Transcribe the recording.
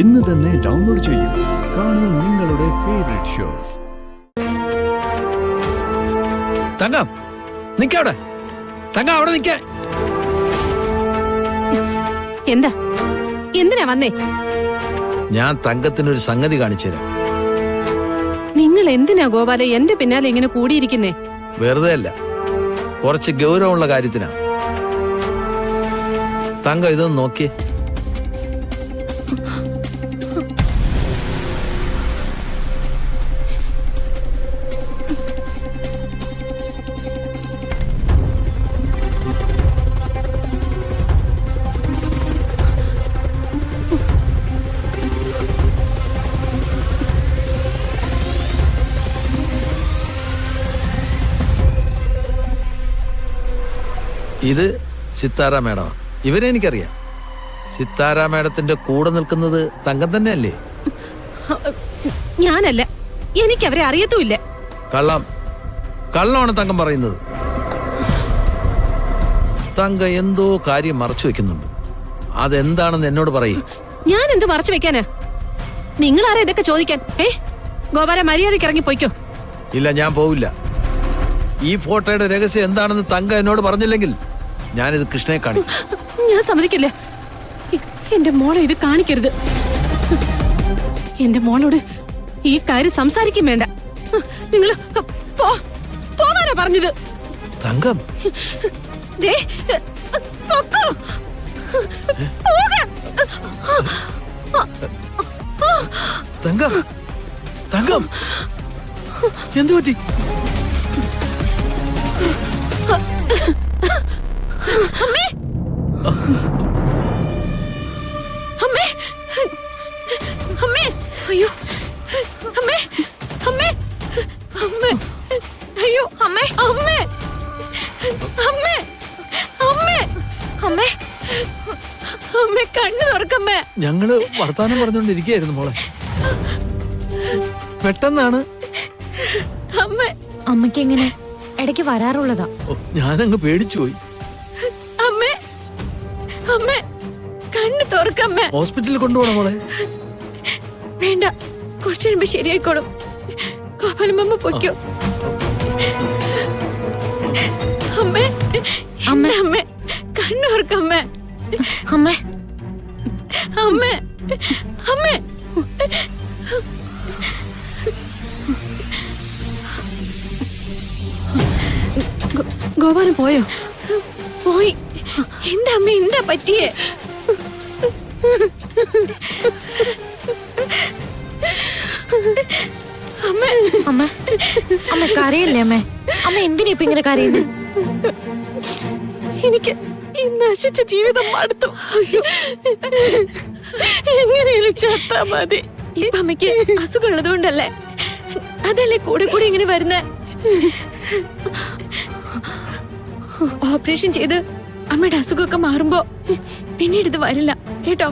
ഇന്ന് തന്നെ ഡൗൺലോഡ് ചെയ്യൂ. കാണൂ നിങ്ങളുടെ ഫേവറേറ്റ് ഷോസ്. തങ്കം നിക്കവിടെ, തങ്കം അവിടെ നിക്ക. എന്താ, എന്തിനാ വന്നേ? ഞാൻ തങ്കത്തിനൊരു സംഗതി കാണിച്ചു തരാം. നിങ്ങൾ എന്തിനാ ഗോപാല എന്റെ പിന്നാലെ ഇങ്ങനെ കൂടിയിരിക്കുന്നേ? വെറുതെ അല്ല, കുറച്ച് ഗൗരവമുള്ള കാര്യത്തിനാ. തങ്കം ഇതൊന്ന് നോക്കിയേ. ഇത് സിത്താര മേഡമാണ്. ഇവരെ എനിക്കറിയാം. സിത്താര മേഡത്തിന്റെ കൂടെ നിൽക്കുന്നത് തങ്കം തന്നെയല്ലേ? ഞാനല്ല, എനിക്ക് അവരെ അറിയത്തുമില്ല. കള്ളമാണ് തങ്കം പറയുന്നത്. തങ്കം എന്തോ കാര്യം മറച്ചു വെക്കുന്നുണ്ട്. അതെന്താണെന്ന് എന്നോട് പറയും. ഞാൻ എന്ത് മറച്ചു വെക്കാനാ? നിങ്ങളാരാ ഇതൊക്കെ ചോദിക്കാൻ? ഗോപാല മര്യാദയ്ക്ക് ഇറങ്ങി പോയിക്കോ. ഇല്ല, ഞാൻ പോവില്ല. ഈ ഫോട്ടോയുടെ രഹസ്യം എന്താണെന്ന് തങ്കം എന്നോട് പറഞ്ഞില്ലെങ്കിൽ ഞാനിത് കൃഷ്ണയെ കാണിക്കും. ഞാൻ സമ്മതിക്കില്ല. എന്റെ മോളെ ഇത് കാണിക്കരുത്. എന്റെ മോളോട് ഈ കാര്യം സംസാരിക്കും വേണ്ട. നിങ്ങള് പോവാനാ പറഞ്ഞത്. തങ്കം തങ്കം തങ്കം എന്തു പറ്റി? അമ്മേ, അമ്മേ, അമ്മേ, അയ്യോ, അമ്മേ, അമ്മേ, അമ്മേ, അയ്യോ, അമ്മേ, അമ്മേ, അമ്മേ, അമ്മേ, അമ്മേ, അമ്മേ, കണ്ണു തുറക്കമ്മേ. ഞങ്ങള് വർത്താനം പറഞ്ഞുകൊണ്ടിരിക്കുകയായിരുന്നു മോളെ. പെട്ടെന്നാണ്. അമ്മേ, അമ്മയ്ക്ക് എങ്ങനെ ഇടയ്ക്ക് വരാറുള്ളതാ. ഞാനങ്ങ് പേടിച്ചു പോയി. അമ്മേ, അമ്മേ, കണ്ണു തുറക്കമ്മേ. ഹോസ്പിറ്റലിൽ കൊണ്ടുപോകണം മോളെ. വേണ്ട, കുറച്ചു കഴിയുമ്പോ ശരിയായിക്കോളും. ഗോപാലമ്മ പൊയ്ക്കോ. അമ്മേ, അമ്മേ, അമ്മേ, കണ്ണു തുറക്കമ്മേ. അമ്മേ, അമ്മേ, അമ്മേ. ഗോപാലൻ പോയോ? പോയി. എന്താ അമ്മ, എന്താ പറ്റിയേ? അമ്മ, അമ്മ, അമ്മ കരയല്ലേ അമ്മേ? അമ്മ എന്തിനാ ഇപ്പൊ ഇങ്ങനെ കരയുന്നത്? എനിക്ക് ഈ നശിച്ച ജീവിതം മടുത്തു. അയ്യോ, എങ്ങനെയാലും ചത്താ മതി. ഇപ്പൊ അമ്മയ്ക്ക് അസുഖമുള്ളത് കൊണ്ടല്ലേ, അതല്ലേ കൂടെ കൂടെ ഇങ്ങനെ വരുന്നേ. ഓപ്പറേഷൻ ചെയ്ത് അമ്മയുടെ അസുഖമൊക്കെ മാറുമ്പോ പിന്നീട് ഇത് വരില്ല കേട്ടോ.